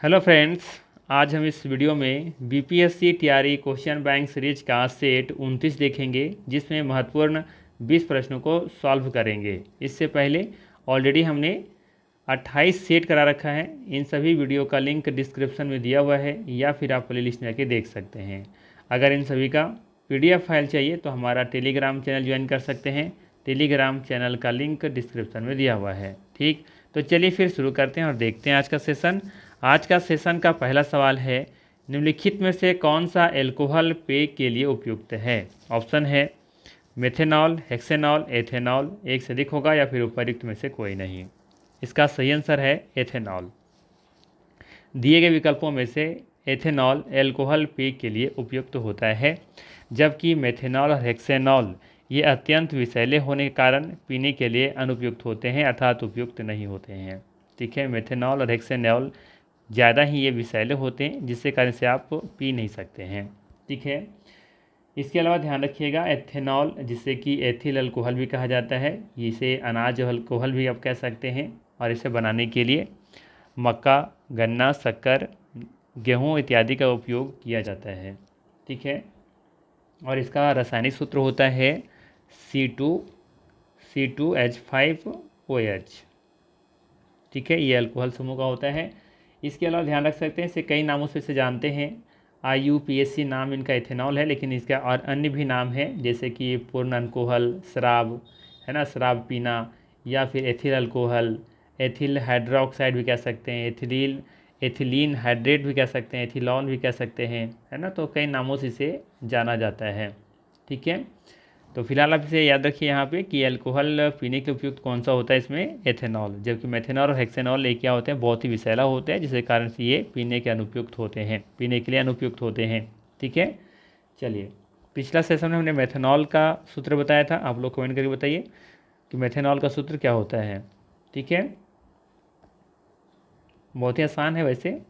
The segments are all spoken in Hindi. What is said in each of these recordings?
हेलो फ्रेंड्स, आज हम इस वीडियो में BPSC TRE question bank series का सेट 29 देखेंगे, जिसमें महत्वपूर्ण 20 प्रश्नों को सॉल्व करेंगे। इससे पहले ऑलरेडी हमने 28 सेट करा रखा है। इन सभी वीडियो का लिंक डिस्क्रिप्शन में दिया हुआ है या फिर आप प्ले लिस्ट में आके देख सकते हैं। अगर इन सभी का PDF फाइल चाहिए तो हमारा टेलीग्राम चैनल ज्वाइन कर सकते हैं। टेलीग्राम चैनल का लिंक डिस्क्रिप्शन में दिया हुआ है। ठीक, तो चलिए फिर शुरू करते हैं और देखते हैं आज का सेशन। आज का सेशन का पहला सवाल है, निम्नलिखित में से कौन सा एल्कोहल पेय के लिए उपयुक्त है। ऑप्शन है मेथेनॉल, हेक्सेनॉल, एथेनॉल। एक से अधिक होगा या फिर उपयुक्त में से कोई नहीं। इसका सही आंसर है एथेनॉल। दिए गए विकल्पों में से एथेनॉल एल्कोहल पेय के लिए उपयुक्त होता है, जबकि मेथेनॉल और हेक्सेनॉल ये अत्यंत विषैले होने के कारण पीने के लिए अनुपयुक्त होते हैं, अर्थात उपयुक्त नहीं होते हैं। ठीक है, मेथेनॉल और हेक्सेनॉल ज़्यादा ही ये विषैले होते हैं, जिससे कारण से आप पी नहीं सकते हैं। ठीक है, इसके अलावा ध्यान रखिएगा एथेनॉल, जिसे कि एथिल अल्कोहल भी कहा जाता है, इसे अनाज अल्कोहल भी आप कह सकते हैं। और इसे बनाने के लिए मक्का, गन्ना, शक्कर, गेहूँ इत्यादि का उपयोग किया जाता है। ठीक है, और इसका रासायनिक सूत्र होता है C2H5OH। ठीक है, ये अल्कोहल समूह का होता है। इसके अलावा ध्यान रख सकते हैं, इसे कई नामों से इसे जानते हैं। IUPAC नाम इनका इथेनॉल है, लेकिन इसका और अन्य भी नाम है, जैसे कि पूर्ण अल्कोहल, शराब है ना, शराब पीना, या फिर एथिल अल्कोहल, एथिल हाइड्रोक्साइड भी कह सकते हैं, एथिलीन हाइड्रेट भी कह सकते हैं, एथिलॉन भी कह सकते हैं, है ना। तो कई नामों से इसे जाना जाता है। ठीक है, तो फिलहाल आप इसे याद रखिए यहाँ पे कि अल्कोहल पीने के उपयुक्त कौन सा होता है, इसमें एथेनॉल, जबकि मेथेनॉल और हेक्सेनॉल ये क्या होते हैं, बहुत ही विषैला होते हैं, जिसके कारण से ये पीने के अनुपयुक्त होते हैं, पीने के लिए अनुपयुक्त होते हैं। ठीक है, चलिए, पिछला सेशन में हमने मेथेनॉल का सूत्र बताया था, आप लोग कमेंट करके बताइए कि मेथेनॉल का सूत्र क्या होता है। ठीक है, बहुत ही आसान है वैसे,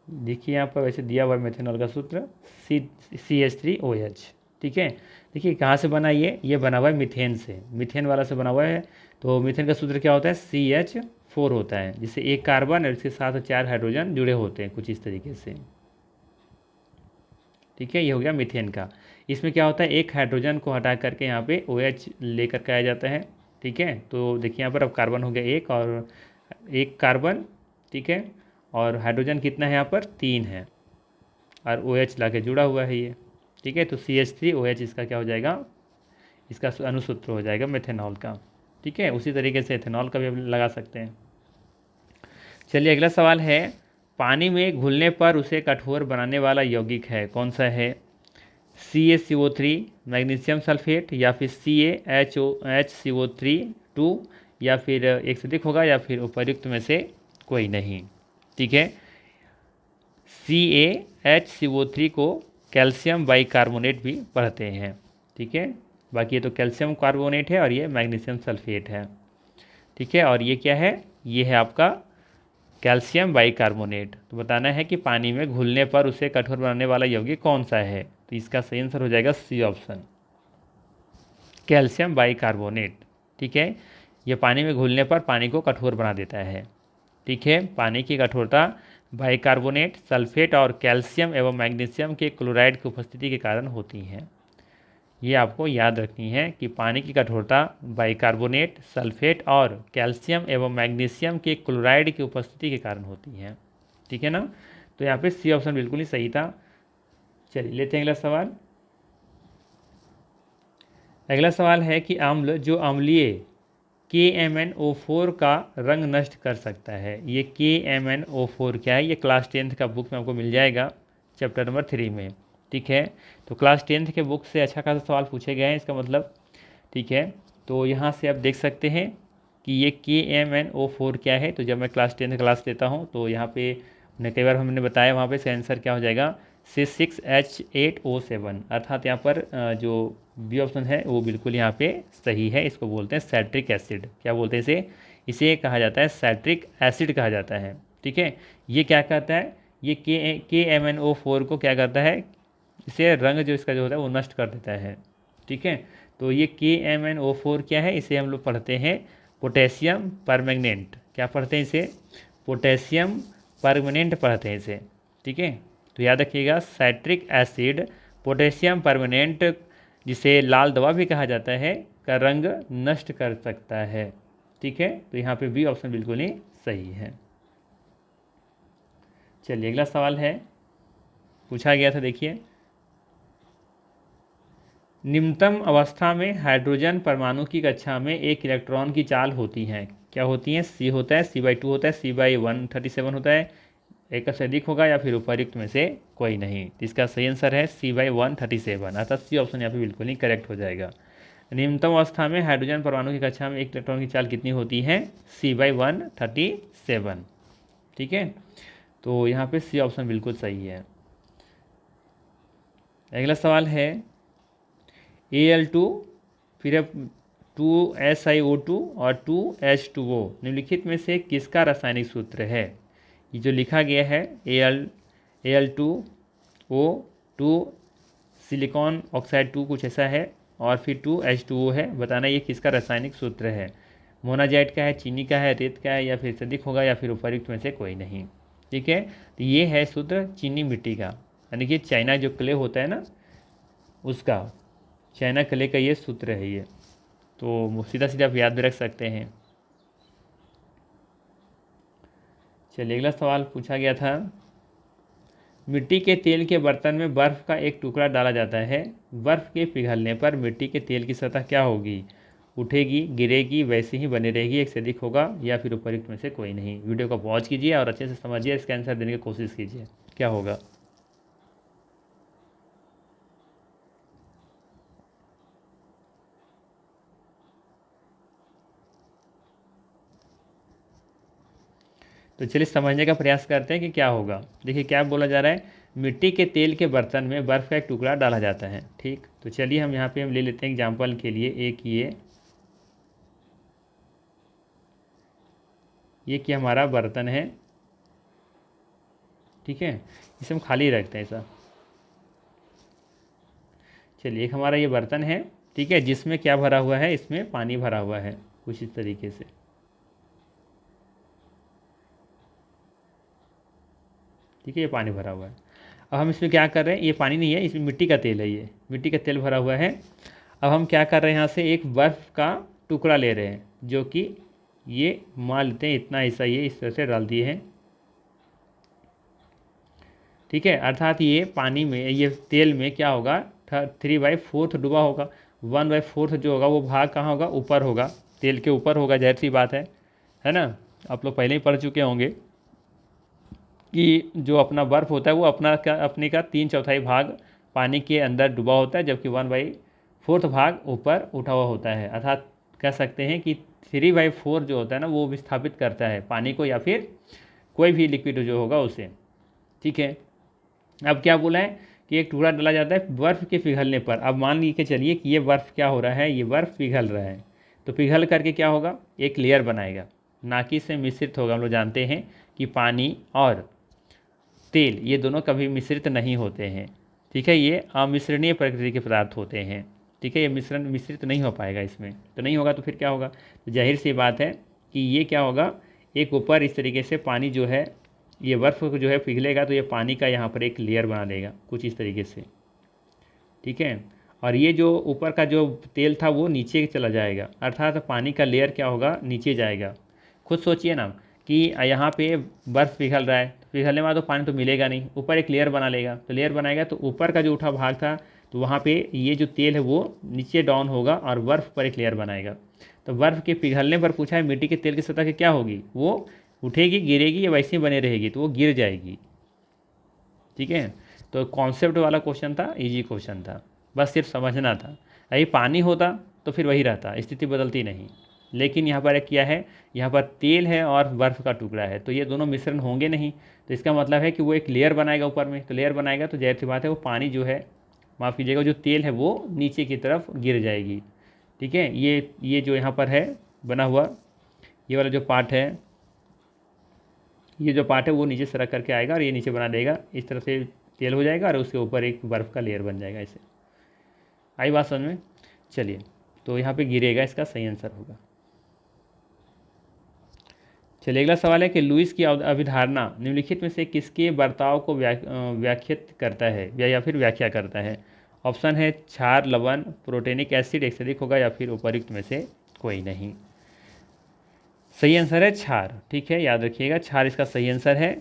देखिए यहाँ पर वैसे दिया हुआ है मेथेनॉल का सूत्र CH3OH। ठीक है, देखिए कहाँ से बना, ये बना हुआ है मीथेन से, मीथेन वाला से बना हुआ है। तो मीथेन का सूत्र क्या होता है, CH4 होता है, जिससे एक कार्बन और इसके साथ 4 हाइड्रोजन जुड़े होते हैं कुछ इस तरीके से। ठीक है, ये हो गया मीथेन का। इसमें क्या होता है, एक हाइड्रोजन को हटा करके यहाँ पे OH लेकर के आया जाता है। ठीक है, तो देखिए यहाँ पर अब कार्बन हो गया एक, और एक कार्बन, ठीक है, और हाइड्रोजन कितना है यहाँ पर, 3 है, और OH ला के जुड़ा हुआ है ये। ठीक है, तो CH3OH इसका क्या हो जाएगा, इसका अनुसूत्र हो जाएगा मेथेनॉल का। ठीक है, उसी तरीके से एथेनॉल का भी हम लगा सकते हैं। चलिए अगला सवाल है, पानी में घुलने पर उसे कठोर बनाने वाला यौगिक है, कौन सा है। CaCO3, मैग्नीशियम सल्फेट, या फिर CaHCO3 या फिर एक से अधिक होगा, या फिर उपर्युक्त में से कोई नहीं। ठीक है, CaHCO3 को कैल्शियम बाइकार्बोनेट भी पढ़ते हैं। ठीक है, बाकी ये तो कैल्शियम कार्बोनेट है और ये मैग्नीशियम सल्फेट है। ठीक है, और ये क्या है, ये है आपका कैल्शियम बाइकार्बोनेट। तो बताना है कि पानी में घुलने पर उसे कठोर बनाने वाला यौगिक कौन सा है। तो इसका सही आंसर हो जाएगा C ऑप्शन, कैल्शियम बाइकार्बोनेट। ठीक है, ये पानी में घुलने पर पानी को कठोर बना देता है। ठीक है, पानी की कठोरता बाइकार्बोनेट, सल्फेट और कैल्शियम एवं मैग्नीशियम के क्लोराइड की उपस्थिति के कारण होती हैं। ये आपको याद रखनी है कि पानी की कठोरता बाइकार्बोनेट, सल्फेट और कैल्शियम एवं मैग्नीशियम के क्लोराइड की उपस्थिति के कारण होती हैं। ठीक है ना, तो यहाँ पे C ऑप्शन बिल्कुल ही सही था। चलिए लेते हैं अगला सवाल। अगला सवाल है कि अम्ल जो अम्लीय KMnO4 का रंग नष्ट कर सकता है। ये KMnO4 क्या है, ये क्लास 10th का बुक में आपको मिल जाएगा, चैप्टर नंबर 3 में। ठीक है, तो क्लास 10th के बुक से अच्छा खासा सवाल पूछे गए हैं इसका मतलब। ठीक है, तो यहाँ से आप देख सकते हैं कि ये KMnO4 क्या है। तो जब मैं क्लास 10th क्लास लेता हूँ तो यहाँ पे उन्हें कई बार हमने बताया, वहाँ पे इसका आंसर क्या हो जाएगा, C6H8O7, अर्थात यहाँ पर जो बी ऑप्शन है वो बिल्कुल यहाँ पे सही है। इसको बोलते हैं सैट्रिक एसिड। क्या बोलते हैं इसे कहा जाता है सैट्रिक एसिड कहा जाता है। ठीक है, ये क्या कहता है, ये KMnO4 को क्या करता है, इसे रंग जो इसका जो होता है वो नष्ट कर देता है। ठीक है, तो ये KMnO4 क्या है, इसे हम लोग पढ़ते हैं पोटेशियम परमैंगनेट। क्या पढ़ते हैं इसे? पोटेशियम परमानेंट पढ़ते हैं इसे। ठीक है, तो याद रखिएगा साइट्रिक एसिड पोटेशियम परमानेंट, जिसे लाल दवा भी कहा जाता है, का रंग नष्ट कर सकता है। ठीक है, तो यहाँ पे बी ऑप्शन बिल्कुल ही सही है। चलिए अगला सवाल है, पूछा गया था, देखिए, निम्नतम अवस्था में हाइड्रोजन परमाणु की कक्षा में एक इलेक्ट्रॉन की चाल होती है, क्या होती है? सी होता है, C/2 होता है, C/137 होता है, एक से अधिक होगा, या फिर उपर्युक्त में से कोई नहीं। तो इसका सही आंसर है C/137, अर्थात सी ऑप्शन यहाँ पे बिल्कुल ही करेक्ट हो जाएगा। निम्नतम अवस्था में हाइड्रोजन परमाणु की कक्षा में एक इलेक्ट्रॉन की चाल कितनी होती है? C/137। ठीक है, तो यहाँ पे सी ऑप्शन बिल्कुल सही है। अगला सवाल है, Al2 फिर अब 2SiO2 और 2H2O निम्नलिखित में से किसका रासायनिक सूत्र है? ये जो लिखा गया है Al2O 2 सिलिकॉन ऑक्साइड 2 कुछ ऐसा है, और फिर 2H2O है, बताना ये किसका रासायनिक सूत्र है? मोनाजाइट का है, चीनी का है, रेत का है, या फिर सदिक होगा, या फिर उपर्युक्त में से कोई नहीं। ठीक है, तो ये है सूत्र चीनी मिट्टी का, यानी कि चाइना जो क्ले होता है ना, उसका, चाइना क्ले का ये सूत्र है ये, तो सीधा सीधा आप याद भी रख सकते हैं। चलिए अगला सवाल पूछा गया था, मिट्टी के तेल के बर्तन में बर्फ़ का एक टुकड़ा डाला जाता है, बर्फ़ के पिघलने पर मिट्टी के तेल की सतह क्या होगी? उठेगी, गिरेगी, वैसे ही बनी रहेगी, एक से अधिक होगा, या फिर उपर्युक्त में से कोई नहीं। वीडियो को पॉज कीजिए और अच्छे से समझिए, इसका आंसर देने की कोशिश कीजिए, क्या होगा? तो चलिए समझने का प्रयास करते हैं कि क्या होगा। देखिए क्या बोला जा रहा है, मिट्टी के तेल के बर्तन में बर्फ़ का एक टुकड़ा डाला जाता है। ठीक, तो चलिए हम यहाँ पे हम ले लेते हैं एग्जाम्पल के लिए, एक ये कि हमारा बर्तन है। ठीक है, इसे हम खाली रखते हैं ऐसा। चलिए एक हमारा ये बर्तन है, ठीक है, जिसमें क्या भरा हुआ है? इसमें पानी भरा हुआ है, कुछ इस तरीके से। ठीक है, ये पानी भरा हुआ है। अब हम इसमें क्या कर रहे हैं, ये पानी नहीं है, इसमें मिट्टी का तेल है, ये मिट्टी का तेल भरा हुआ है। अब हम क्या कर रहे हैं, यहाँ से एक बर्फ़ का टुकड़ा ले रहे हैं, जो कि ये मान लेते हैं इतना ऐसा, ये इस तरह से डाल दिए हैं। ठीक है, अर्थात ये पानी में, ये तेल में क्या होगा, 3/4 डूबा होगा। 1/4 जो होगा वो भाग कहाँ होगा? ऊपर होगा, तेल के ऊपर होगा, जाहिर सी बात है ना? आप लोग पहले ही पढ़ चुके होंगे कि जो अपना बर्फ़ होता है वो अपने का 3/4 भाग पानी के अंदर डूबा होता है, जबकि 1/4 भाग ऊपर उठा हुआ होता है। अर्थात कह सकते हैं कि 3/4 जो होता है ना, वो विस्थापित करता है पानी को, या फिर कोई भी लिक्विड जो होगा उसे। ठीक है, अब क्या बोला है कि एक टुकड़ा डाला जाता है बर्फ़ के पिघलने पर। अब मान लीजिए के चलिए कि ये बर्फ़ क्या हो रहा है, ये बर्फ़ पिघल रहा है, तो पिघल करके क्या होगा? एक लेयर बनाएगा, ना कि इससे मिश्रित होगा। हम लोग जानते हैं कि पानी और तेल ये दोनों कभी मिश्रित नहीं होते हैं। ठीक है, ये अमिश्रणीय प्रकृति के पदार्थ होते हैं। ठीक है, ये मिश्रण मिश्रित नहीं हो पाएगा इसमें, तो नहीं होगा तो फिर क्या होगा? तो जाहिर सी बात है कि ये क्या होगा, एक ऊपर इस तरीके से पानी जो है, ये बर्फ़ जो है पिघलेगा, तो ये पानी का यहाँ पर एक लेयर बना देगा कुछ इस तरीके से। ठीक है, और ये जो ऊपर का जो तेल था वो नीचे चला जाएगा, अर्थात पानी का लेयर क्या होगा? नीचे जाएगा। खुद सोचिए ना कि यहाँ पे बर्फ़ पिघल रहा है, पिघलने के बाद तो पानी तो मिलेगा नहीं, ऊपर एक लेयर बना लेगा, तो लेयर बनाएगा तो ऊपर का जो उठा भाग था, तो वहाँ पे ये जो तेल है वो नीचे डाउन होगा और बर्फ़ पर एक लेयर बनाएगा। तो बर्फ़ के पिघलने पर पूछा है मिट्टी के तेल की सतह की क्या होगी? वो उठेगी, गिरेगी, या वैसे ही बने रहेगी? तो वो गिर जाएगी। ठीक है, तो कॉन्सेप्ट वाला क्वेश्चन था, इजी क्वेश्चन था, बस सिर्फ समझना था। यही पानी होता तो फिर वही रहता, स्थिति बदलती नहीं। लेकिन यहाँ पर एक क्या है, यहाँ पर तेल है और बर्फ़ का टुकड़ा है, तो ये दोनों मिश्रण होंगे नहीं, तो इसका मतलब है कि वो एक लेयर बनाएगा ऊपर में, तो लेयर बनाएगा तो जाहिर सी बात है वो पानी जो है, माफ़ कीजिएगा, जो तेल है वो नीचे की तरफ गिर जाएगी। ठीक है, ये जो यहाँ पर है बना हुआ, ये वाला जो पार्ट है, ये जो पार्ट है वो नीचे सरक करके आएगा और ये नीचे बना देगा, इस तरह से तेल हो जाएगा और उसके ऊपर एक बर्फ़ का लेयर बन जाएगा। ऐसे आई बात समझ में? चलिए, तो यहाँ पे गिरेगा, इसका सही आंसर होगा। चलिए अगला सवाल है कि लुईस की अवधारणा निम्नलिखित में से किसके बर्ताव को व्याख्यात करता है या फिर व्याख्या करता है। ऑप्शन है क्षार, लवण, प्रोटेनिक एसिड, एक से अधिक होगा या फिर उपर्युक्त में से कोई नहीं। सही आंसर है क्षार। ठीक है, याद रखिएगा क्षार इसका सही आंसर है।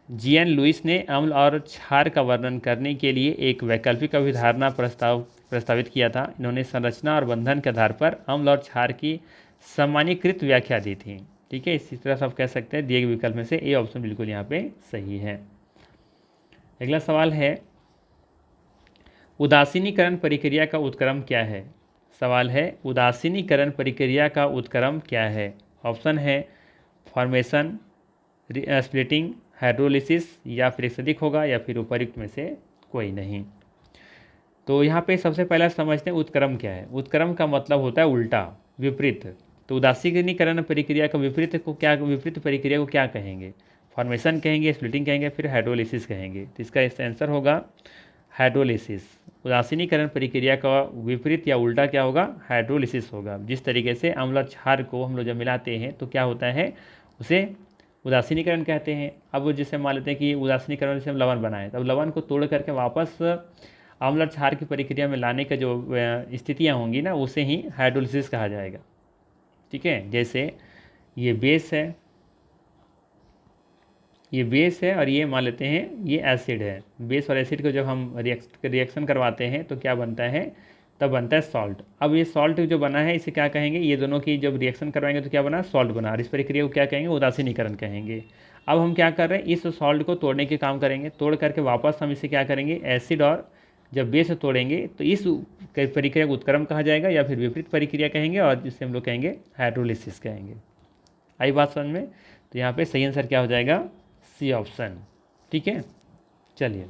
जीएन लुईस ने अम्ल और क्षार का वर्णन करने के लिए एक वैकल्पिक अवधारणा प्रस्तावित किया था। इन्होंने संरचना और बंधन के आधार पर अम्ल और क्षार की सामान्यीकृत व्याख्या दी थी। ठीक है, इसी तरह से आप कह सकते हैं दिए गए विकल्प में से ए ऑप्शन बिल्कुल यहाँ पे सही है। अगला सवाल है उदासीनीकरण प्रक्रिया का उत्क्रम क्या है। सवाल है उदासीनीकरण प्रक्रिया का उत्क्रम क्या है। ऑप्शन है फॉर्मेशन, स्प्लिटिंग, हाइड्रोलिसिस या फिर एक से अधिक होगा या फिर उपर्युक्त में से कोई नहीं। तो यहाँ पे सबसे पहला समझते हैं उत्क्रम क्या है। उत्क्रम का मतलब होता है उल्टा, विपरीत। तो उदासीनीकरण प्रक्रिया का विपरीत प्रक्रिया को क्या कहेंगे। फॉर्मेशन कहेंगे, स्प्लिटिंग कहेंगे, फिर हाइड्रोलिसिस कहेंगे। तो इसका आंसर होगा हाइड्रोलिसिस। उदासीनीकरण प्रक्रिया का विपरीत या उल्टा क्या होगा, हाइड्रोलिसिस होगा। जिस तरीके से अम्ल और क्षार को हम लोग जब मिलाते हैं तो क्या होता है, उसे उदासीनीकरण कहते हैं। अब वो जैसे मान लेते हैं कि उदासीनीकरण से हम लवण बनाए, तब लवण को तोड़ करके वापस अम्ल और क्षार की प्रक्रिया में लाने का जो स्थितियाँ होंगी ना, उसे ही हाइड्रोलिसिस कहा जाएगा। ठीक है, जैसे ये बेस है, ये बेस है और ये मान लेते हैं ये एसिड है। बेस और एसिड को जब हम रिएक्शन करवाते हैं तो क्या बनता है, तब बनता है सॉल्ट। अब ये सॉल्ट जो बना है इसे क्या कहेंगे, ये दोनों की जब रिएक्शन करवाएंगे तो क्या बना, सॉल्ट बना। और इस प्रक्रिया को क्या कहेंगे, उदासीनीकरण कहेंगे। अब हम क्या कर रहे हैं, इस सॉल्ट को तोड़ने के काम करेंगे। तोड़ करके वापस हम इसे क्या करेंगे, एसिड और जब बेस तोड़ेंगे तो इस प्रक्रिया को उत्क्रम कहा जाएगा या फिर विपरीत प्रक्रिया कहेंगे, और जिसे हम लोग कहेंगे हाइड्रोलिसिस कहेंगे। आई बात समझ में। तो यहाँ पे सही आंसर क्या हो जाएगा, सी ऑप्शन। ठीक है, चलिए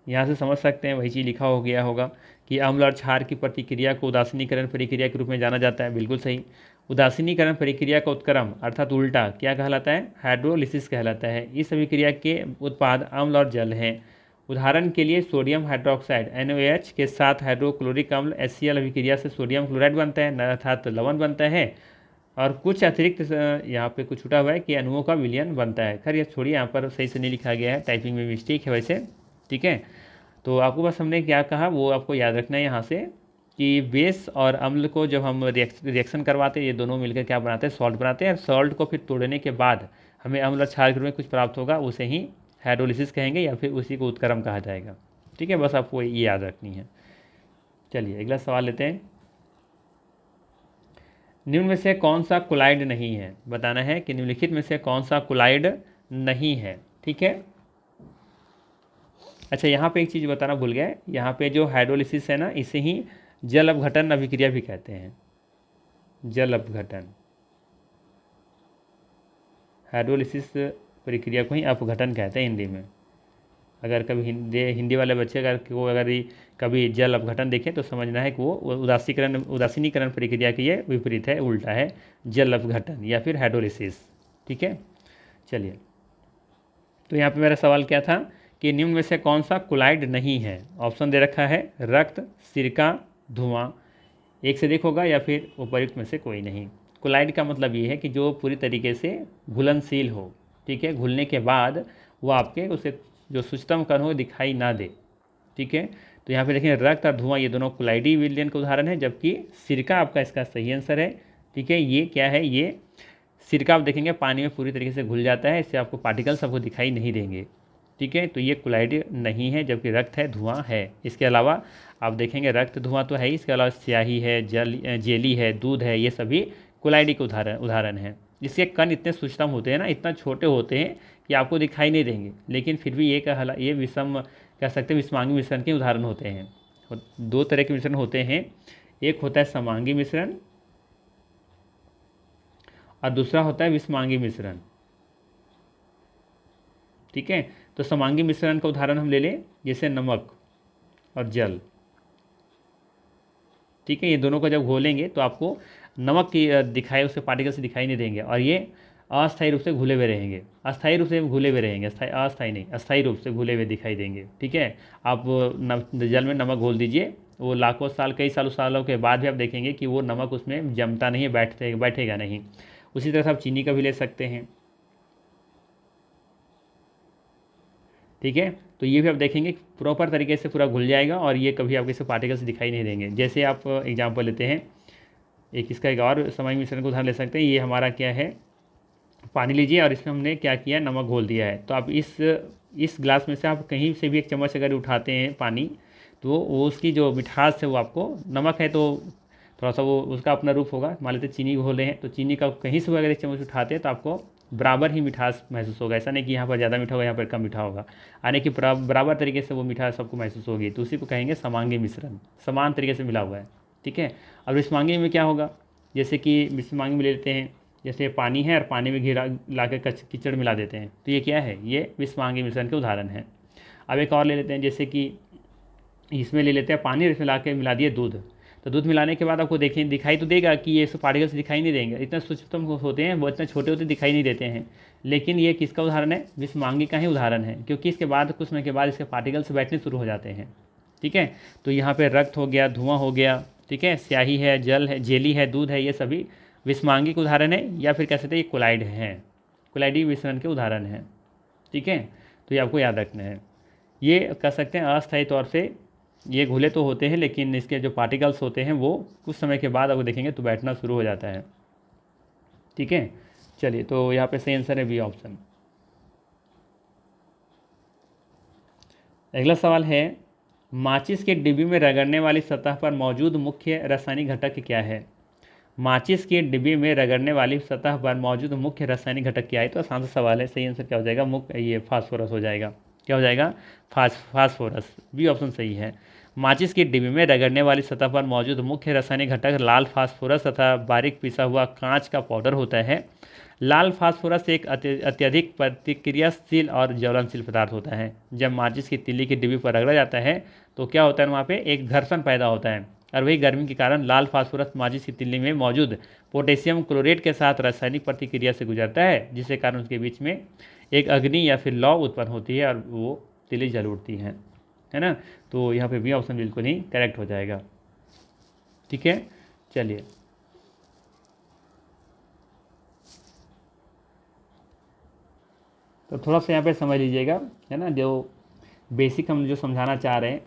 यहाँ से समझ सकते हैं वही चीज़ लिखा हो गया होगा कि अम्ल और क्षार की प्रतिक्रिया को उदासीनीकरण प्रक्रिया के रूप में जाना जाता है। बिल्कुल सही। उदासीनीकरण प्रक्रिया का उत्क्रम अर्थात उल्टा क्या कहलाता है, हाइड्रोलिसिस कहलाता है। इस अभिक्रिया के उत्पाद अम्ल और जल हैं। उदाहरण के लिए सोडियम हाइड्रोक्साइड NaOH के साथ हाइड्रोक्लोरिक अम्ल HCl अभिक्रिया से सोडियम क्लोराइड बनता है अर्थात लवण बनता है। और कुछ अतिरिक्त यहाँ पे कुछ छूटा हुआ है कि अणुओं का विलयन बनता है। खैर ये छोड़िए, यहाँ पर सही से नहीं लिखा गया है, टाइपिंग में मिस्टेक है वैसे। ठीक है, तो आपको बस हमने क्या कहा वो आपको याद रखना है यहाँ से कि बेस और अम्ल को जब हम रिएक्शन करवाते हैं, ये दोनों मिलकर क्या बनाते हैं, सॉल्ट बनाते हैं। सॉल्ट को फिर तोड़ने के बाद हमें अम्ल और क्षार के रूप में कुछ प्राप्त होगा, उसे ही हाइड्रोलिसिस कहेंगे या फिर उसी को उत्क्रम कहा जाएगा। ठीक है, बस आपको ये याद रखनी है। चलिए अगला सवाल लेते हैं। निम्न में से कौन सा कोलाइड नहीं है। बताना है कि निम्नलिखित में से कौन सा कोलाइड नहीं है। ठीक है, अच्छा यहाँ पे एक चीज़ बताना भूल गया, यहाँ पे जो हाइड्रोलिसिस है ना, इसे ही जल अपघटन अभिक्रिया भी कहते हैं। जल अपघटन, हाइड्रोलिसिस प्रक्रिया को ही अपघटन कहते हैं हिंदी में। अगर कभी हिंदी वाले बच्चे अगर कभी जल अपघटन देखें तो समझना है कि वो उदासीनीकरण प्रक्रिया की ये विपरीत है, उल्टा है, जल अपघटन या फिर हाइड्रोलिसिस। ठीक है, चलिए तो यहाँ पे मेरा सवाल क्या था कि निम्न में से कौन सा कोलाइड नहीं है। ऑप्शन दे रखा है रक्त, सिरका, धुआं, एक से अधिक होगा या फिर उपर्युक्त में से कोई नहीं। कोलाइड का मतलब ये है कि जो पूरी तरीके से घुलनशील हो। ठीक है, घुलने के बाद वो आपके उसे जो सूक्ष्म कण हो दिखाई ना दे। ठीक है, तो यहाँ पे देखें रक्त और धुआं ये दोनों कोलाइडी विलयन के उदाहरण है, जबकि सिरका आपका इसका सही आंसर है। ठीक है, ये क्या है, ये सिरका आप देखेंगे पानी में पूरी तरीके से घुल जाता है, इससे आपको पार्टिकल्स आपको दिखाई नहीं देंगे। ठीक है, तो ये कोलाइड नहीं है, जबकि रक्त है, धुआं है। इसके अलावा आप देखेंगे रक्त धुआं तो है ही, इसके अलावा स्याही है, जेली है, दूध है, ये सभी कोलाइडी के उदाहरण हैं। इसके कण इतने सूक्ष्म होते हैं ना, इतना छोटे होते हैं कि आपको दिखाई नहीं देंगे, लेकिन फिर भी ये विषम कह सकते हैं विषमांगी मिश्रण के उदाहरण होते हैं। दो तरह के मिश्रण होते हैं, एक होता है समांगी मिश्रण और दूसरा होता है विषमांगी मिश्रण। ठीक है, तो समांगी मिश्रण का उदाहरण हम ले लें, जैसे नमक और जल। ठीक है, ये दोनों को जब घोलेंगे तो आपको नमक की दिखाई उसके पार्टिकल्स दिखाई नहीं देंगे, और ये अस्थायी रूप से घुले हुए रहेंगे, अस्थायी रूप से घुले हुए रहेंगे, अस्थायी नहीं, अस्थायी रूप से घुले हुए दिखाई देंगे। ठीक है, आप जल में नमक घोल दीजिए वो लाखों साल कई सालों के बाद भी आप देखेंगे कि वो नमक उसमें जमता नहीं है, बैठेगा नहीं। उसी तरह से आप चीनी का भी ले सकते हैं। ठीक है, तो ये भी आप देखेंगे प्रॉपर तरीके से पूरा घुल जाएगा और ये कभी आपके से पार्टिकल्स दिखाई नहीं देंगे। जैसे आप एग्जांपल लेते हैं, इसका एक और सामान्य मिश्रण को उदाहरण ले सकते हैं। ये हमारा क्या है, पानी लीजिए और इसमें हमने क्या किया, नमक घोल दिया है। तो आप इस ग्लास में से आप कहीं से भी एक चम्मच अगर उठाते हैं पानी, तो वो उसकी जो मिठास है वो आपको, नमक है तो थोड़ा सा वो उसका अपना रूप होगा। मान लेते चीनी घोले हैं तो चीनी का कहीं से भी अगर एक चम्मच उठाते हैं तो आपको बराबर ही मिठास महसूस होगा। ऐसा नहीं कि यहाँ पर ज़्यादा मीठा होगा, यहाँ पर कम मीठा होगा, यानी कि बराबर तरीके से वो मिठास सबको महसूस होगी। तो उसी को कहेंगे समांगी मिश्रण, समान तरीके से मिला हुआ है। ठीक है, अब विषमांगी में क्या होगा, जैसे कि विषमांगी में ले लेते हैं, जैसे पानी है और पानी में घिरा ला के कीचड़ मिला देते हैं, तो ये क्या है, ये विषमांगी मिश्रण के उदाहरण है। अब एक और ले लेते हैं, जैसे कि इसमें ले लेते हैं पानी और इसमें ला के मिला दिए दूध। तो दूध मिलाने के बाद आपको देखें दिखाई तो देगा कि ये सब पार्टिकल्स दिखाई नहीं देंगे, इतना सूक्ष्म होते हैं वो, इतना छोटे होते दिखाई नहीं देते हैं। लेकिन ये किसका उदाहरण है, विषमांगी का ही उदाहरण है, क्योंकि इसके बाद कुछ समय के बाद इसके पार्टिकल्स बैठने शुरू हो जाते हैं। ठीक है, तो यहाँ पर रक्त हो गया, धुआं हो गया, ठीक है, स्याही है, जल है, जेली है, दूध है, ये सभी विषमांगी के उदाहरण है, या फिर कह सकते हैं ये कोलाइड हैं, कोलाइडी मिश्रण के उदाहरण हैं। ठीक है, तो ये आपको याद रखना है। ये कह सकते हैं अस्थायी तौर से ये घुले तो होते हैं, लेकिन इसके जो पार्टिकल्स होते हैं वो कुछ समय के बाद आपको देखेंगे तो बैठना शुरू हो जाता है। ठीक है, चलिए, तो यहाँ पे सही आंसर है बी ऑप्शन। अगला सवाल है, माचिस के डिब्बी में रगड़ने वाली सतह पर मौजूद मुख्य रासायनिक घटक क्या है। माचिस के डिब्बे में रगड़ने वाली सतह पर मौजूद मुख्य रासायनिक घटक क्या है। तो आसान सा सवाल है, सही आंसर क्या हो जाएगा, ये फास्फोरस हो जाएगा। क्या हो जाएगा, फास्फोरस, बी ऑप्शन सही है। माचिस के डिब्बे में रगड़ने वाली सतह पर मौजूद मुख्य रासायनिक घटक लाल फास्फोरस तथा बारीक पिसा हुआ कांच का पाउडर होता है। लाल फास्फोरस एक अत्यधिक प्रतिक्रियाशील और ज्वलनशील पदार्थ होता है। जब माचिस की तिल्ली की डिब्बी पर रगड़ा जाता है तो क्या होता है, वहाँ पे एक घर्षण पैदा होता है, और वही गर्मी के कारण लाल फास्फोरस माचिस की तिल्ली में मौजूद पोटेशियम क्लोरेट के साथ रासायनिक प्रतिक्रिया से गुजरता है, जिसके कारण उसके बीच में एक अग्नि या फिर लौ उत्पन्न होती है और वो तिल्ली जल उठती है ना। तो यहाँ पे बी ऑप्शन बिल्कुल ही करेक्ट हो जाएगा। ठीक है, चलिए, तो थोड़ा सा यहाँ पे समझ लीजिएगा, है ना, जो बेसिक हम जो समझाना चाह रहे हैं।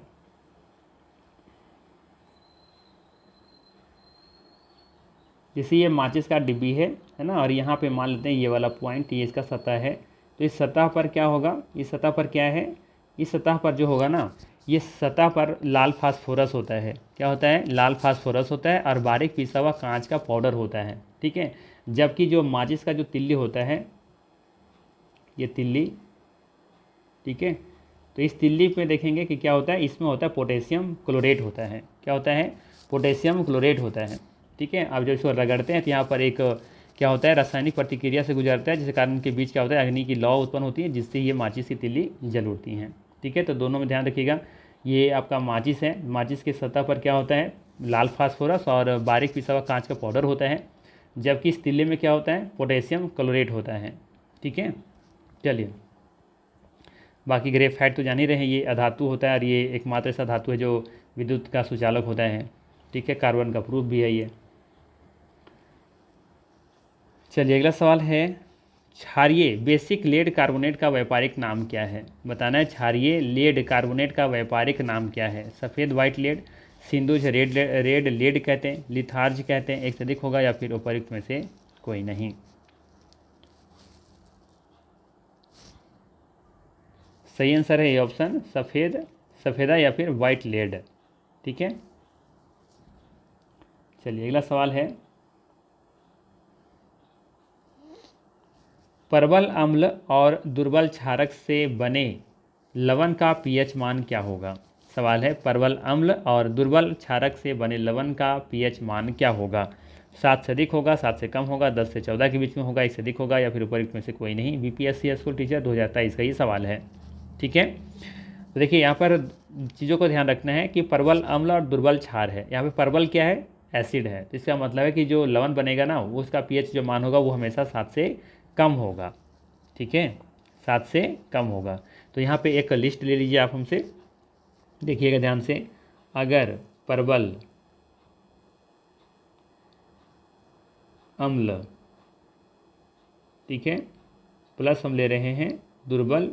जैसे ये माचिस का डिब्बी है ना, और यहाँ पे मान लेते हैं ये वाला पॉइंट, ये इसका सतह है। तो इस सतह पर क्या होगा, इस सतह पर क्या है, इस सतह पर जो होगा ना, ये सतह पर लाल फास्फोरस होता है। क्या होता है, लाल फास्फोरस होता है और बारीक पिसा हुआ कांच का पाउडर होता है। ठीक है, जबकि जो माचिस का जो तिल्ली होता है, ये तिल्ली, ठीक है, तो इस तिल्ली पे देखेंगे कि क्या होता है, इसमें होता है पोटेशियम क्लोरेट होता है। क्या होता है, पोटेशियम क्लोरेट होता है। ठीक है, अब जब इसको रगड़ते हैं तो यहाँ पर एक क्या होता है, रासायनिक प्रतिक्रिया से गुजरता है, जिसके कारण उनके बीच क्या होता है, अग्नि की लौ उत्पन्न होती है, जिससे ये माचिस की तिल्ली जल उठती हैं। ठीक है, तो दोनों में ध्यान रखिएगा, ये आपका माचिस है, माचिस की सतह पर क्या होता है, लाल फास्फोरस और बारीक पिसा हुआ कांच का पाउडर होता है, जबकि इस तिल्ली में क्या होता है, पोटेशियम क्लोरेट होता है। ठीक है, चलिए, बाकी ग्रेफाइट तो जान ही रहे हैं, ये अधातु होता है और ये एकमात्र ऐसा धातु है जो विद्युत का सुचालक होता है। ठीक है, कार्बन का प्रूफ भी है ये। चलिए, अगला सवाल है, क्षारीय बेसिक लेड कार्बोनेट का व्यापारिक नाम क्या है। बताना है, क्षारीय लेड कार्बोनेट का व्यापारिक नाम क्या है। सफ़ेद वाइट लेड, सिंधुज रेड लेड कहते हैं, लिथार्ज कहते हैं, एक से अधिक होगा, या फिर उपयुक्त में से कोई नहीं। सही आंसर है ये ऑप्शन, सफ़ेदा या फिर वाइट लेड। ठीक है, चलिए, अगला सवाल है, परवल अम्ल और दुर्बल क्षारक से बने लवण का पीएच मान क्या होगा। सवाल है, परवल अम्ल और दुर्बल क्षारक से बने लवण का पीएच मान क्या होगा। 7 से अधिक होगा, 7 से कम होगा, 10 से 14 के बीच में होगा, 1 से अधिक होगा, या फिर उपयुक्त में से कोई नहीं। बीपीएससी स्कूल टीचर 2023 का ये सवाल है। ठीक है, तो देखिए यहाँ पर चीज़ों को ध्यान रखना है कि परवल अम्ल और दुर्बल क्षार है। यहाँ पे परवल क्या है, एसिड है, तो इसका मतलब है कि जो लवण बनेगा ना, वो उसका पीएच जो मान होगा वो हमेशा 7 से कम होगा। ठीक है, 7 से कम होगा। तो यहाँ पे एक लिस्ट ले लीजिए आप हमसे, देखिएगा ध्यान से। अगर प्रबल अम्ल, ठीक है, प्लस हम ले रहे हैं दुर्बल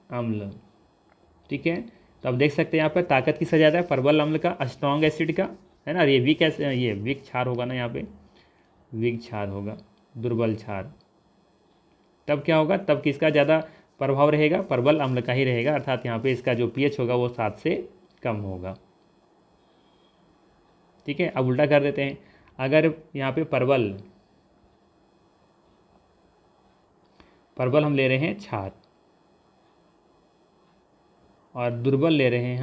अम्ल, ठीक है। तो अब देख सकते हैं यहाँ पर ताकत किसका ज़्यादा है, प्रबल अम्ल का, स्ट्रॉन्ग एसिड का, है ना। ये वीक क्षार होगा ना, यहाँ पे वीक क्षार होगा, दुर्बल क्षार। तब क्या होगा, तब किसका ज़्यादा प्रभाव रहेगा, प्रबल अम्ल का ही रहेगा, अर्थात यहाँ पे इसका जो पीएच होगा वो 7 से कम होगा, ठीक है। अब उल्टा कर देते हैं, अगर यहाँ पे प्रबल हम ले रहे हैं क्षार और दुर्बल ले रहे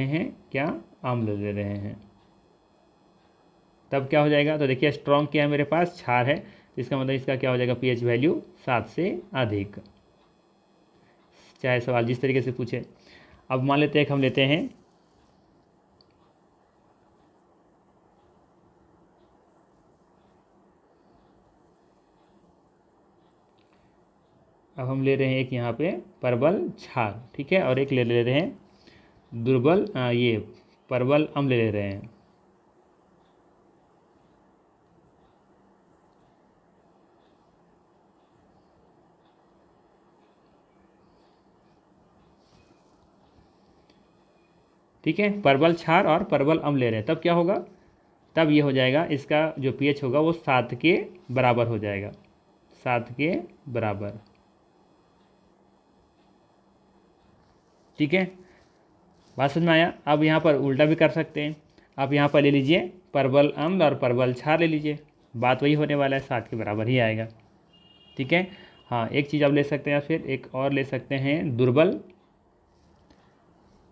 हैं क्या, अम्ल ले रहे हैं, तब क्या हो जाएगा। तो देखिए स्ट्रॉन्ग क्या है मेरे पास, क्षार है, तो इसका मतलब इसका क्या हो जाएगा, पीएच वैल्यू 7 से अधिक, चाहे सवाल जिस तरीके से पूछे। अब मान लेते हैं हम लेते हैं अब हम ले रहे हैं एक यहाँ पे प्रबल क्षार, ठीक है, और एक ले रहे हैं दुर्बल ये प्रबल अम्ल ले रहे हैं। ठीक है, प्रबल क्षार और प्रबल अम्ल ले रहे हैं, तब क्या होगा, तब ये हो जाएगा, इसका जो पीएच होगा वो 7 के बराबर हो जाएगा, 7 के बराबर, ठीक है। बात समझ में आया। अब यहाँ पर उल्टा भी कर सकते हैं, आप यहाँ पर ले लीजिए प्रबल अम्ल और प्रबल क्षार ले लीजिए, बात वही होने वाला है, 7 के बराबर ही आएगा, ठीक है। हाँ, एक चीज़ आप ले सकते हैं, फिर एक और ले सकते हैं दुर्बल,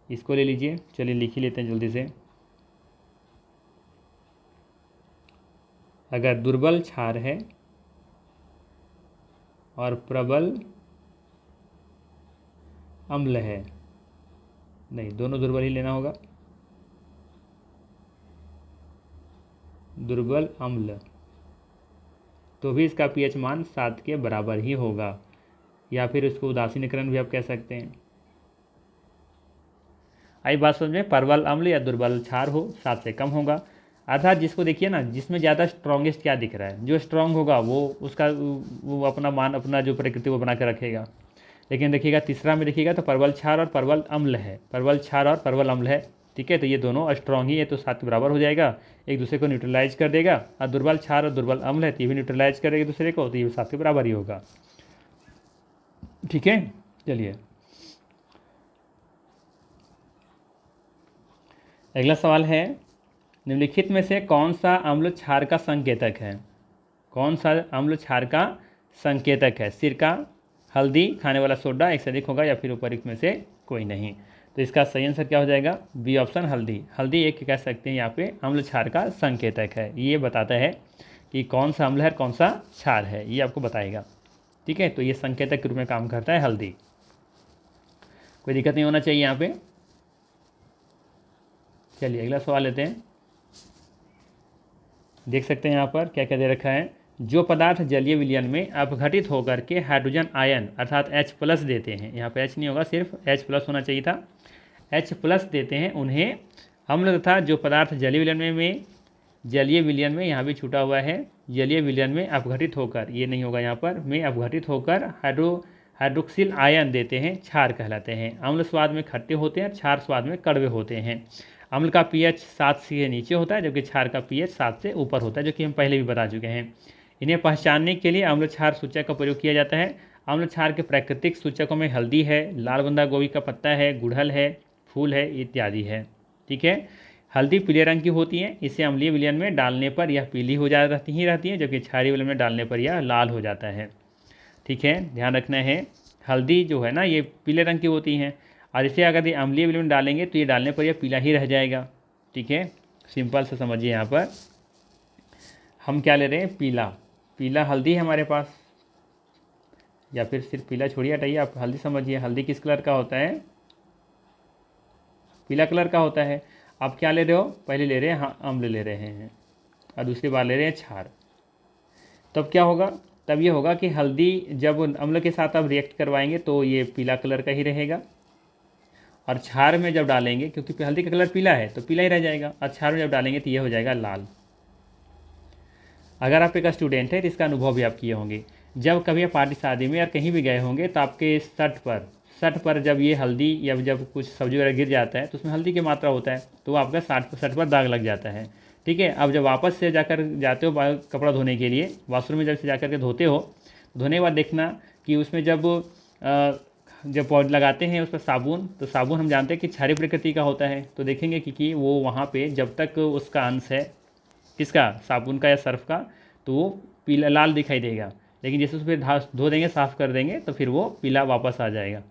इसको ले लीजिए, चलिए लिख ही लेते हैं जल्दी से। अगर दुर्बल क्षार है और प्रबल अम्ल है, नहीं दोनों दुर्बल ही लेना होगा, दुर्बल अम्ल, तो भी इसका पीएच मान 7 के बराबर ही होगा, या फिर इसको उदासीनीकरण भी आप कह सकते हैं। आई बात समझ में, प्रबल अम्ल या दुर्बल क्षार हो 7 से कम होगा, अर्थात जिसको देखिए ना, जिसमें ज़्यादा स्ट्रॉन्गेस्ट क्या दिख रहा है, जो स्ट्रॉन्ग होगा वो अपना मान, अपना जो प्रकृति वो बना कर रखेगा। लेकिन देखिएगा तीसरा में देखिएगा तो प्रबल क्षार और प्रबल अम्ल है, प्रबल क्षार और प्रबल अम्ल है, ठीक है, तो ये दोनों स्ट्रॉन्ग ही है, तो 7 के बराबर हो जाएगा, एक दूसरे को न्यूट्रलाइज कर देगा। और दुर्बल क्षार और दुर्बल अम्ल है तो ये भी न्यूट्रलाइज करेगा एक दूसरे को, तो ये 7 के बराबर ही होगा, ठीक है। चलिए अगला सवाल है, निम्नलिखित में से कौन सा अम्ल क्षार का संकेतक है, कौन सा अम्ल क्षार का संकेतक है, सिरका, हल्दी, खाने वाला सोडा, एक से अधिक होगा, या फिर उपर्युक्त में से कोई नहीं। तो इसका सही आंसर क्या हो जाएगा, बी ऑप्शन हल्दी। हल्दी एक कह सकते हैं यहाँ पे अम्ल क्षार का संकेतक है, ये बताता है कि कौन सा अम्ल है कौन सा क्षार है, ये आपको बताएगा, ठीक है। तो ये संकेतक के रूप में काम करता है हल्दी, कोई दिक्कत नहीं होना चाहिए यहाँ पे। चलिए अगला सवाल लेते हैं, देख सकते हैं यहाँ पर क्या क्या दे रखा है, जो पदार्थ जलीय विलयन में अपघटित होकर के हाइड्रोजन आयन अर्थात H+ देते हैं, यहाँ पे H नहीं होगा, सिर्फ H+ होना चाहिए था, H+ देते हैं, उन्हें अम्ल तथा जो पदार्थ जलीय विलयन में यहाँ भी छूटा हुआ है, जलीय विलयन में अपघटित होकर, ये नहीं होगा यहाँ पर, में अपघटित होकर हाइड्रोक्सिल आयन देते हैं, क्षार कहलाते हैं। अम्ल स्वाद में खट्टे होते हैं, क्षार स्वाद में कड़वे होते हैं। अम्ल का पीएच 7 से नीचे होता है, जबकि क्षार का पीएच 7 से ऊपर होता है, जो कि हम पहले भी बता चुके हैं। इन्हें पहचानने के लिए अम्ल क्षार सूचक का प्रयोग किया जाता है। अम्ल क्षार के प्राकृतिक सूचकों में हल्दी है, लाल बंदा गोभी का पत्ता है, गुड़हल है, फूल है इत्यादि है, ठीक है। हल्दी पीले रंग की होती है, इसे अम्लीय विलयन में डालने पर यह पीली हो रहती है, जबकि क्षारीय विलयन में डालने पर यह लाल हो जाता है, ठीक है, ध्यान रखना है। हल्दी जो है ना ये पीले रंग की होती हैं, और इसे अगर ये अम्लीय विलयन में डालेंगे तो ये डालने पर यह पीला ही रह जाएगा, ठीक है। सिंपल से समझिए, यहाँ पर हम क्या ले रहे हैं, पीला हल्दी है हमारे पास, या फिर सिर्फ पीला छोड़िए हटाइए, आप हल्दी समझिए, हल्दी किस कलर का होता है, पीला कलर का होता है। आप क्या ले रहे हो, पहले ले रहे हैं अम्ल ले रहे हैं, और दूसरी बार ले रहे हैं क्षार, तब क्या होगा, तब ये होगा कि हल्दी जब अम्ल के साथ आप रिएक्ट करवाएंगे तो ये पीला कलर का ही रहेगा, और क्षार में जब डालेंगे, क्योंकि हल्दी का कलर पीला है तो पीला ही रह जाएगा, और क्षार में जब डालेंगे तो ये हो जाएगा लाल। अगर आप एक स्टूडेंट है तो इसका अनुभव भी आप किए होंगे, जब कभी आप पार्टी शादी में या कहीं भी गए होंगे तो आपके शर्ट पर जब ये हल्दी या जब कुछ सब्जी वगैरह गिर जाता है तो उसमें हल्दी की मात्रा होता है, तो वो आपका शर्ट पर दाग लग जाता है। ठीक है, अब जब वापस से जाकर जाते हो कपड़ा धोने के लिए, वॉशरूम में जब से जाकर के धोते हो, धोने के बाद देखना कि उसमें जब पौध लगाते हैं उस पर साबुन, तो साबुन हम जानते हैं कि क्षारीय प्रकृति का होता है, तो देखेंगे कि वो वहाँ पे जब तक उसका अंश है किसका, साबुन का या सर्फ का, तो वो पीला लाल दिखाई देगा, लेकिन जैसे उस पर धो देंगे, साफ़ कर देंगे, तो फिर वो पीला वापस आ जाएगा।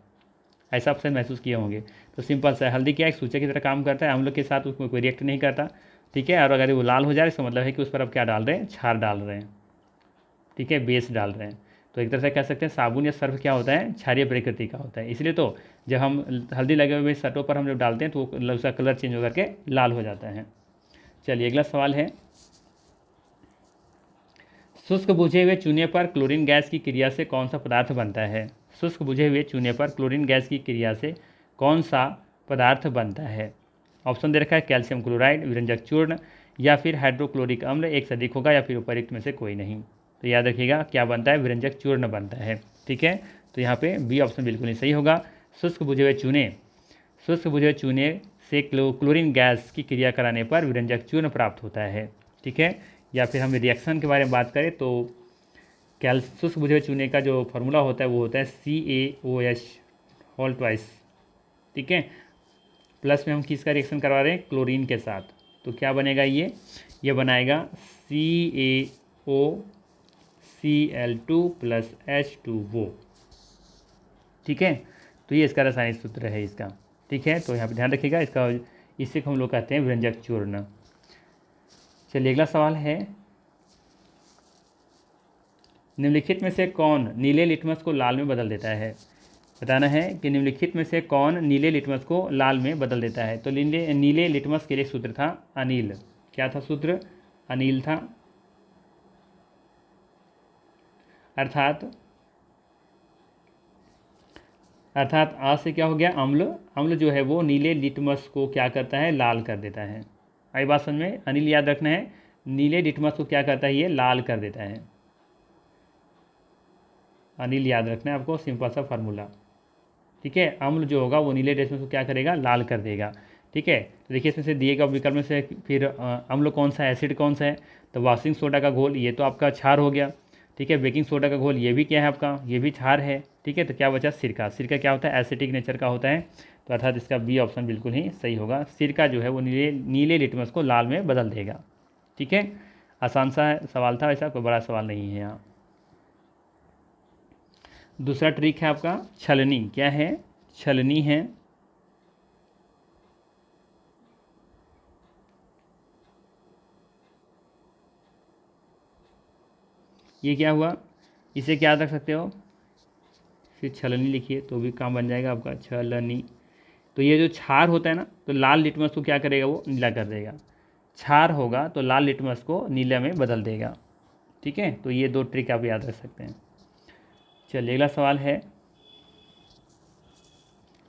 ऐसा आप महसूस किए होंगे। तो सिंपल सा, हल्दी क्या एक सूचक की तरह काम करता है, अम्ल के साथ उसमें कोई रिएक्ट नहीं करता। ठीक है, और अगर वो लाल हो जाए इसका मतलब है कि उस पर आप क्या डाल रहे हैं, क्षार डाल रहे हैं। ठीक है, बेस डाल रहे हैं। तो एक तरह से कह सकते हैं साबुन या सर्फ क्या होता है, क्षारीय प्रकृति का होता है। इसलिए तो जब हम हल्दी लगे हुए शर्टों पर हम जब डालते हैं तो उसका कलर चेंज होकर के लाल हो जाता है। चलिए अगला सवाल है, शुष्क बुझे हुए चूने पर क्लोरीन गैस की क्रिया से कौन सा पदार्थ बनता है। शुष्क बुझे हुए चूने पर क्लोरीन गैस की क्रिया से कौन सा पदार्थ बनता है। ऑप्शन दे रखा है कैल्शियम क्लोराइड, विरंजक चूर्ण, या फिर हाइड्रोक्लोरिक अम्ल, एक से अधिक होगा, या फिर उपर्युक्त में से कोई नहीं। तो याद रखिएगा क्या बनता है, विरंजक चूर्ण बनता है। ठीक है, तो यहाँ पे बी ऑप्शन बिल्कुल ही सही होगा। शुष्क बुझे हुए चूने से क्लोरीन गैस की क्रिया कराने पर विरंजक चूर्ण प्राप्त होता है। ठीक है, या फिर हम रिएक्शन के बारे में बात करें तो शुष्क बुझे हुए चूने का जो फार्मूला होता है वो होता है CaOH होल ट्वाइस। ठीक है, प्लस में हम किसका रिएक्शन करवा रहे हैं, क्लोरीन के साथ, तो क्या बनेगा, ये बनाएगा CaOCl2 + H2O। ठीक है, तो ये इसका रासायनिक सूत्र है इसका। ठीक है, तो यहाँ पे ध्यान रखिएगा इसका, इसे हम लोग कहते हैं विरंजक चूर्ण। चलिए अगला सवाल है, निम्नलिखित में से कौन नीले लिटमस को लाल में बदल देता है। बताना है कि निम्नलिखित में से कौन नीले लिटमस को लाल में बदल देता है। तो नीले लिटमस के लिए सूत्र था अनिल। क्या था सूत्र, अनिल था। अर्थात आ से क्या हो गया, अम्ल जो है वो नीले लिटमस को क्या करता है, लाल कर देता है। आई बात समझ में, अनिल याद रखना है, नीले लिटमस को क्या करता है, ये लाल कर देता है। अनिल याद रखना है आपको, सिंपल सा फार्मूला। ठीक है, अम्ल जो होगा वो नीले लिटमस को क्या करेगा, लाल कर देगा। ठीक है, तो देखिए इसमें से दिए गए विकल्प में से फिर अम्ल कौन सा है, एसिड कौन सा है, तो वॉशिंग सोडा का घोल, ये तो आपका क्षार हो गया। ठीक है, बेकिंग सोडा का घोल, ये भी क्या है आपका, ये भी क्षार है। ठीक है, तो क्या बचा, सिरका। सिरका क्या होता है, एसिडिक नेचर का होता है, तो अर्थात इसका बी ऑप्शन बिल्कुल ही सही होगा। सिरका जो है वो नीले लिटमस को लाल में बदल देगा। ठीक है, आसान सा सवाल था, ऐसा कोई बड़ा सवाल नहीं है यहाँ। दूसरा ट्रिक है आपका छलनी। क्या है, छलनी है। ये क्या हुआ, इसे क्या रख सकते हो, फिर छलनी लिखिए तो भी काम बन जाएगा आपका, छलनी। तो ये जो क्षार होता है ना, तो लाल लिटमस को क्या करेगा, वो नीला कर देगा। क्षार होगा तो लाल लिटमस को नीला में बदल देगा। ठीक है, तो ये दो ट्रिक आप याद रख सकते हैं। चलिए अगला सवाल है,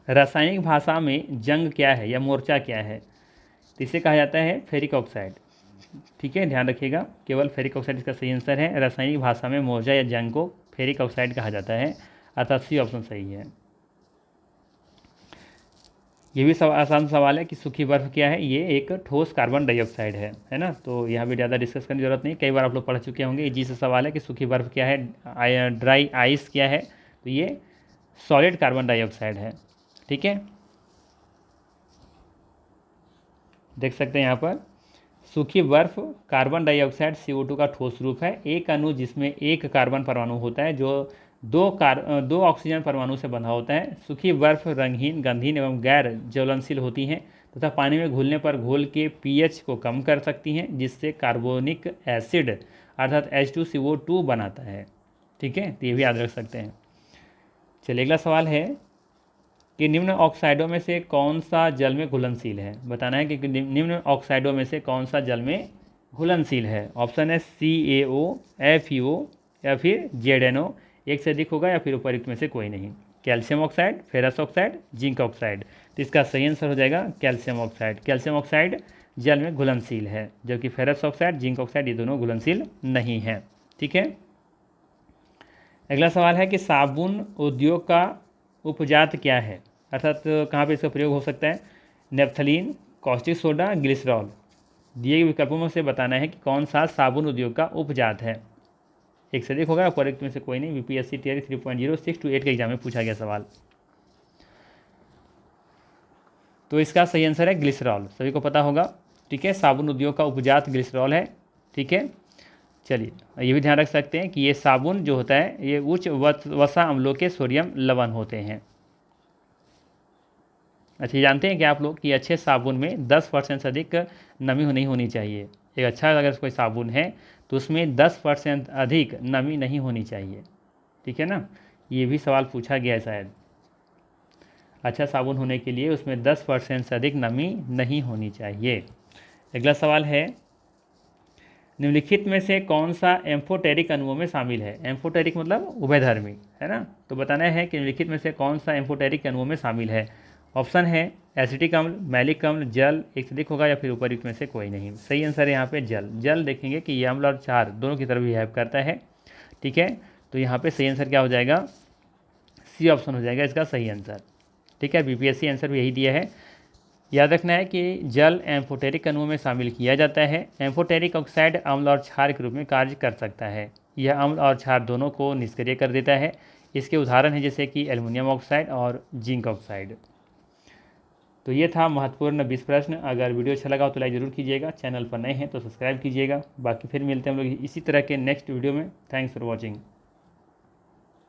रासायनिक भाषा में जंग क्या है या मोर्चा क्या है। तो इसे कहा जाता है फेरिक ऑक्साइड। ठीक है, ध्यान रखिएगा, केवल फेरिक ऑक्साइड इसका सही आंसर है। रासायनिक भाषा में मोर्चा या जंग को फेरिक ऑक्साइड कहा जाता है, अर्थात सी ऑप्शन सही है। ये भी आसान सवाल है कि सूखी बर्फ क्या है, ये एक ठोस कार्बन डाइऑक्साइड है ना। तो यहाँ भी ज़्यादा डिस्कस करने की जरूरत नहीं, कई बार आप लोग पढ़ चुके होंगे। इजी सा सवाल है कि सूखी बर्फ क्या है, ड्राई आइस क्या है, तो ये सॉलिड कार्बन डाइऑक्साइड है। ठीक है, देख सकते हैं यहाँ पर, सूखी बर्फ कार्बन डाइऑक्साइड CO2 का ठोस रूप है। एक अणु जिसमें एक कार्बन परमाणु होता है जो दो ऑक्सीजन परमाणु से बंधा होता है। सूखी बर्फ रंगहीन, गंधहीन एवं गैर ज्वलनशील होती हैं तथा पानी में घुलने पर घोल के pH को कम कर सकती हैं, जिससे कार्बोनिक एसिड अर्थात H2CO2 बनाता है। ठीक है, तो ये भी याद रख सकते हैं। चलिए अगला सवाल है कि निम्न ऑक्साइडों में से कौन सा जल में घुलनशील है। बताना है कि निम्न ऑक्साइडों में से कौन सा जल में घुलनशील है। ऑप्शन है CaO, FeO, या फिर ZnO, एक से अधिक होगा या फिर उपयुक्त में से कोई नहीं। Calcium oxide, ferrous oxide, zinc oxide, तो इसका सही आंसर हो जाएगा कैल्शियम ऑक्साइड। कैल्शियम ऑक्साइड जल में घुलनशील है, जबकि फेरस ऑक्साइड, जिंक ऑक्साइड ये दोनों घुलनशील नहीं है। ठीक है। अगला सवाल है कि साबुन उद्योग का उपजात क्या है, अर्थात कहाँ पे इसका प्रयोग हो सकता है। Naphthalene, caustic soda, glycerol. दिए गए विकल्पों में से बताना है कि कौन सा साबुन उद्योग का उपजात है। एक से अधिक होगा, उपयुक्त में से कोई नहीं। BPSC TRE 3.0 6 to 8 के एग्जाम में पूछा गया सवाल। तो इसका सही आंसर है ग्लिसरॉल, सभी को पता होगा। ठीक है, साबुन उद्योग का उपजात ग्लिसरॉल है। ठीक है, चलिए ये भी ध्यान रख सकते हैं कि ये साबुन जो होता है ये उच्च वसा अम्लों के सोडियम लवण होते हैं। अच्छा, जानते हैं कि आप लोग कि अच्छे साबुन में 10% से अधिक नमी नहीं होनी चाहिए। एक अच्छा अगर कोई साबुन है तो उसमें 10% अधिक नमी नहीं होनी चाहिए। ठीक है ना, ये भी सवाल पूछा गया है शायद। अच्छा साबुन होने के लिए उसमें 10% से अधिक नमी नहीं होनी चाहिए। अगला सवाल है, निम्नलिखित में से कौन सा एम्फोटेरिक अणुओं में शामिल है। एम्फोटेरिक मतलब उभयधर्मी, है ना। तो बताना है कि निम्नलिखित में से कौन सा एम्फोटेरिक अणुओं में शामिल है। ऑप्शन है एसिटिक अम्ल, मैलिक अम्ल, जल, एक से अधिक होगा या फिर उपयुक्त में से कोई नहीं। सही आंसर है यहाँ पे जल। जल देखेंगे कि ये अम्ल और क्षार दोनों की तरफ बिहेव करता है। ठीक है, तो यहाँ पे सही आंसर क्या हो जाएगा, सी ऑप्शन हो जाएगा इसका सही आंसर। ठीक है, BPSC आंसर भी यही दिया है। याद रखना है कि जल एम्फोटेरिक अणुओं में शामिल किया जाता है। एम्फोटेरिक ऑक्साइड अम्ल और क्षार के रूप में कार्य कर सकता है। यह अम्ल और क्षार दोनों को निष्क्रिय कर देता है। इसके उदाहरण हैं जैसे कि एल्युमिनियम ऑक्साइड और जिंक ऑक्साइड। तो ये था महत्वपूर्ण 20 प्रश्न। अगर वीडियो अच्छा लगा हो तो लाइक ज़रूर कीजिएगा, चैनल पर नए हैं तो सब्सक्राइब कीजिएगा। बाकी फिर मिलते हैं हम लोग इसी तरह के नेक्स्ट वीडियो में। Thanks for watching.